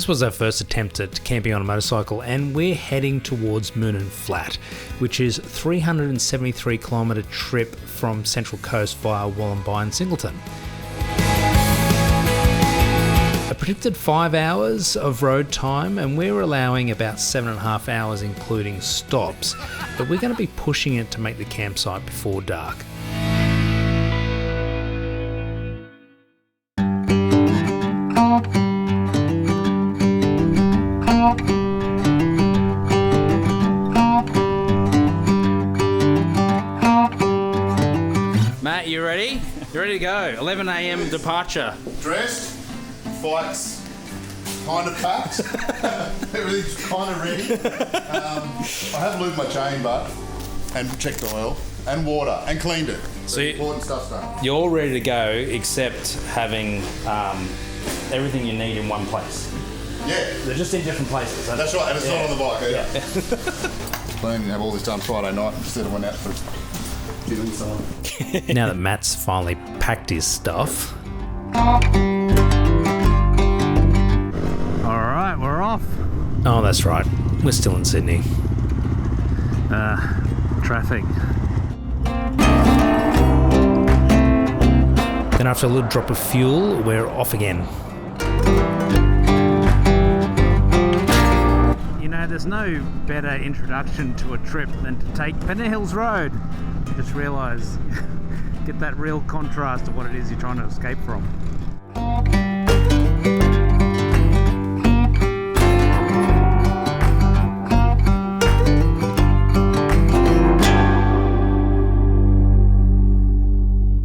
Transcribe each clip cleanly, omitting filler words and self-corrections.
This was our first attempt at camping on a motorcycle, and we're heading towards Moonan Flat, which is a 373 kilometre trip from Central Coast via Wollombi and Singleton. A predicted 5 hours of road time, and we're allowing about 7.5 hours including stops, but we're going to be pushing it to make the campsite before dark. Matt, you ready? You ready to go? 11 a.m. departure. Dressed, bikes kind of packed, everything's kind of ready. I have lubed my chain, but and checked the oil and water and cleaned it. So important stuff's done. You're all ready to go, except having everything you need in one place. Yeah, They're just in different places. that's right, and it's not on the bike either. Yeah. Planning to have all this done Friday night instead of went out for dinner with someone. Now that Matt's finally packed his stuff. Alright, we're off. Oh, that's right. We're still in Sydney. Traffic. Then after a little drop of fuel, we're off again. You know, there's no better introduction to a trip than to take Penny Hills Road. Just realise, get that real contrast of what it is you're trying to escape from.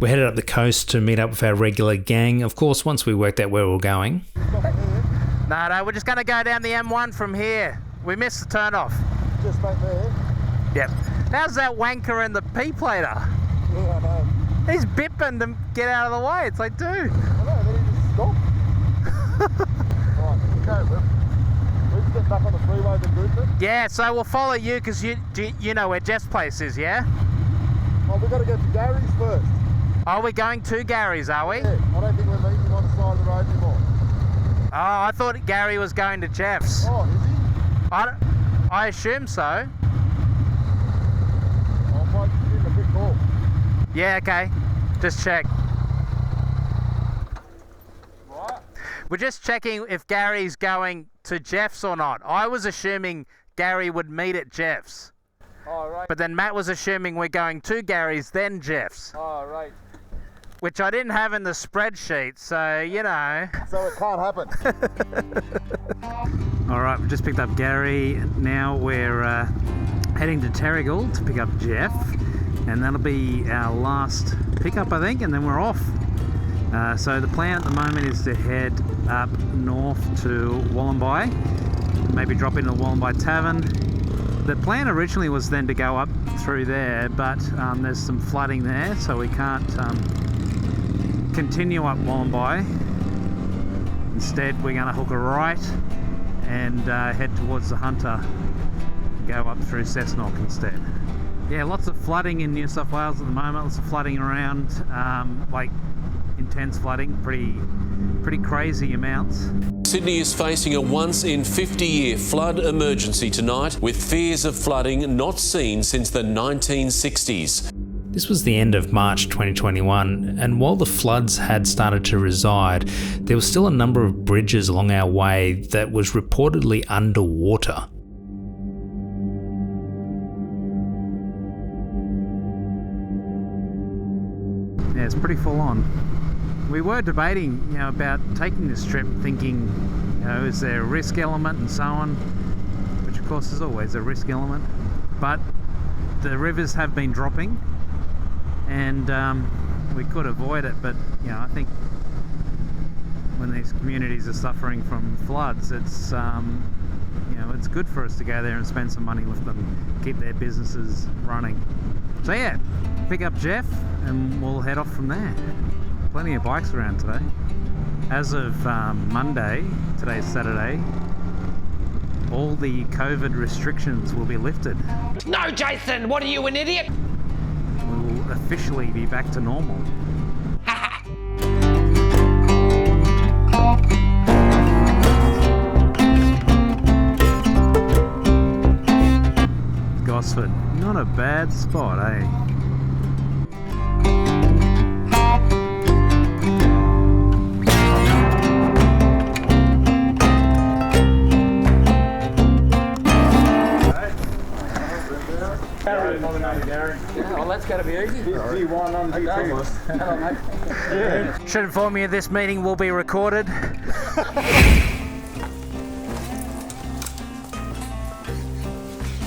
We're headed up the coast to meet up with our regular gang. Of course, once we worked out where we're going. No, we're just going to go down the M1 from here. We missed the turn-off. Just back there. Yep. How's that wanker in the P-plater? Yeah, I know. He's bipping to get out of the way. It's like, dude. I know, then he just stopped. Right, okay, we just get back on the freeway and group it. Yeah, so we'll follow you because you know where Jeff's place is, yeah? Oh, we've got to go to Gary's first. Oh, we're going to Gary's, are we? Yeah, I don't think we're meeting him on the side of the road anymore. Oh, I thought Gary was going to Jeff's. Oh, is he? I assume so. I might give him a quick call. Yeah, okay. Just check. Right. We're just checking if Gary's going to Jeff's or not. I was assuming Gary would meet at Jeff's. Oh, right. But then Matt was assuming we're going to Gary's, then Jeff's. Oh, right. Which I didn't have in the spreadsheet, so, you know. So it can't happen. Alright, we've just picked up Gary. Now we're heading to Terrigal to pick up Jeff. And that'll be our last pickup, I think, and then we're off. So the plan at the moment is to head up north to Wollombi. Maybe drop into the Wollombi Tavern. The plan originally was then to go up through there, but there's some flooding there, so we can't continue up Wollombi. Instead, we're going to hook a right and head towards the Hunter, go up through Cessnock instead. Yeah, lots of flooding in New South Wales at the moment, lots of flooding around, like intense flooding, pretty crazy amounts. Sydney is facing a once-in-50-year flood emergency tonight, with fears of flooding not seen since the 1960s. This was the end of March 2021, and while the floods had started to reside, there was still a number of bridges along our way that was reportedly underwater. Yeah, it's pretty full on. We were debating, about taking this trip, thinking, is there a risk element and so on, which of course is always a risk element, but the rivers have been dropping and we could avoid it, but I think when these communities are suffering from floods, it's it's good for us to go there and spend some money with them, keep their businesses running. So yeah, pick up Jeff and we'll head off from there. Plenty of bikes around today. As of Monday, today's Saturday, all the COVID restrictions will be lifted. No, Jason, what are you, an idiot? We will officially be back to normal. bad spot, eh? Well, that's got to be easy. G1 on G2. Hello, mate. Should inform you this meeting will be recorded. Right,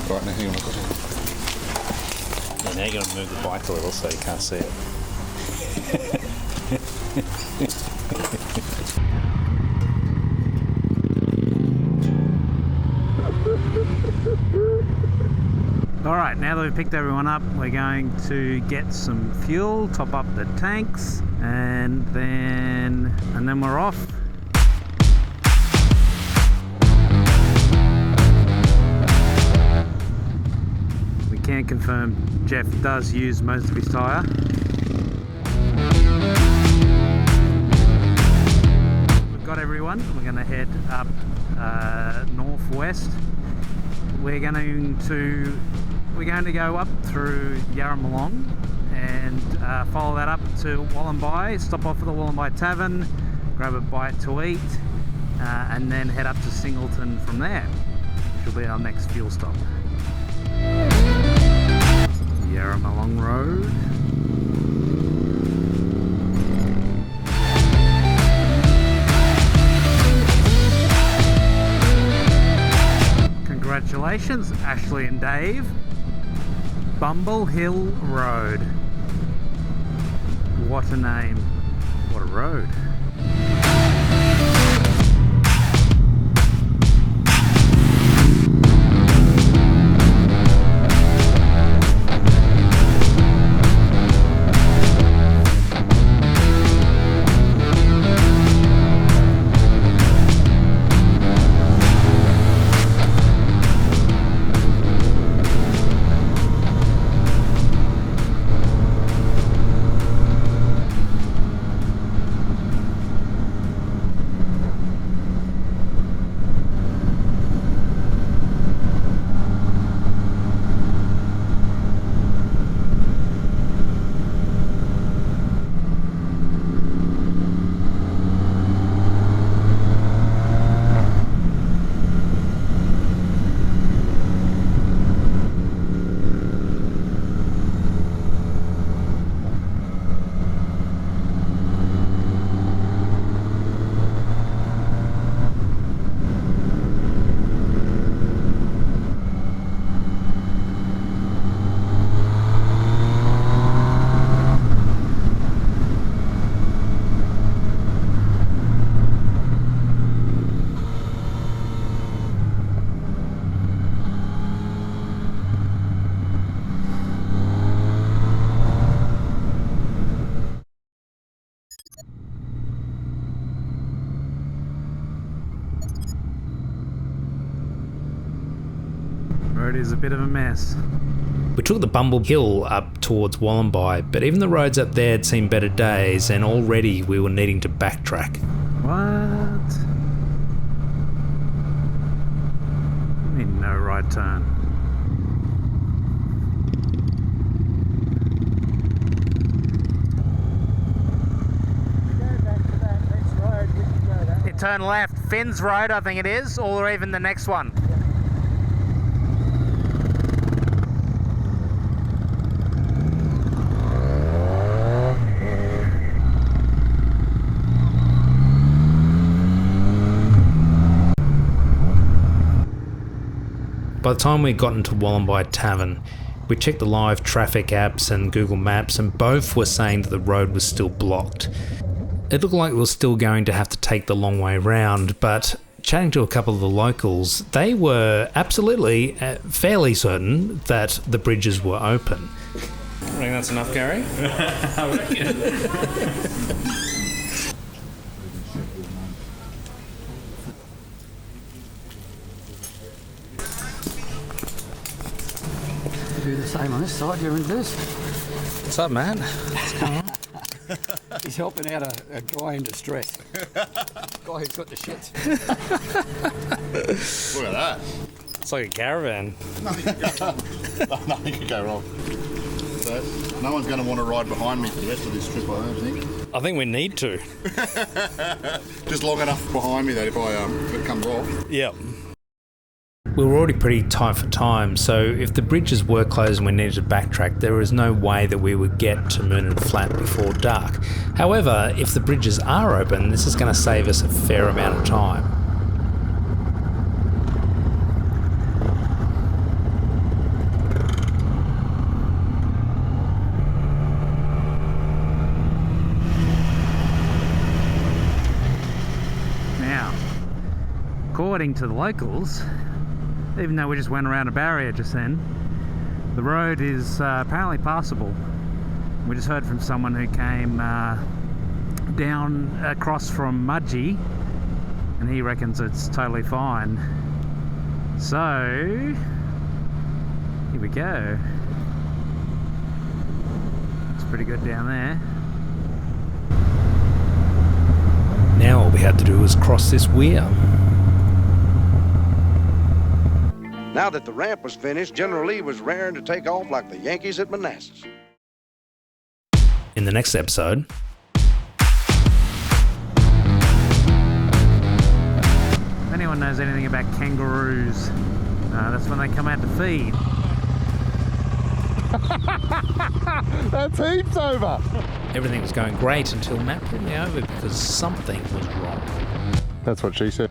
now hang on, I've got to... Now you're going to move the bike a little so you can't see it. Alright, now that we've picked everyone up, we're going to get some fuel, top up the tanks, and then we're off. We can confirm Jeff does use most of his tyre. We've got everyone. We're going to head up northwest. We're going to go up through Yarramalong and follow that up to Wollombi, stop off at the Wollombi Tavern, grab a bite to eat, and then head up to Singleton from there, which will be our next fuel stop. Yarramalong Road. Congratulations, Ashley and Dave. Bumble Hill Road. What a name. What a road. Road is a bit of a mess. We took the Bumble Hill up towards Wollombi, but even the roads up there had seen better days, and already we were needing to backtrack. What? I mean, no right turn. You turn left, Finn's Road, I think it is, or even the next one. By the time we got into Wollombi Tavern, we checked the live traffic apps and Google Maps, and both were saying that the road was still blocked. It looked like we were still going to have to take the long way round, but chatting to a couple of the locals, they were absolutely fairly certain that the bridges were open. I think that's enough, Gary. I reckon. Do the same on this side. You're in this. What's up, man? What's going on? He's helping out a guy in distress. Guy who's got the shits. Look at that. It's like a caravan. Nothing could go wrong. So, no one's going to want to ride behind me for the rest of this trip, I don't think. I think we need to. Just long enough behind me that if it comes off. Yeah. We were already pretty tight for time, so if the bridges were closed and we needed to backtrack, there was no way that we would get to Moonan Flat before dark. However, if the bridges are open, this is going to save us a fair amount of time. Now, according to the locals, even though we just went around a barrier just then, the road is apparently passable. We just heard from someone who came down across from Mudgee, and he reckons it's totally fine. So, here we go. It's pretty good down there. Now all we had to do was cross this weir. Now that the ramp was finished, General Lee was raring to take off like the Yankees at Manassas. In the next episode, If anyone knows anything about kangaroos, that's when they come out to feed. That's heaps over. everything was going great until Matt pulled me over because something was wrong. That's what she said.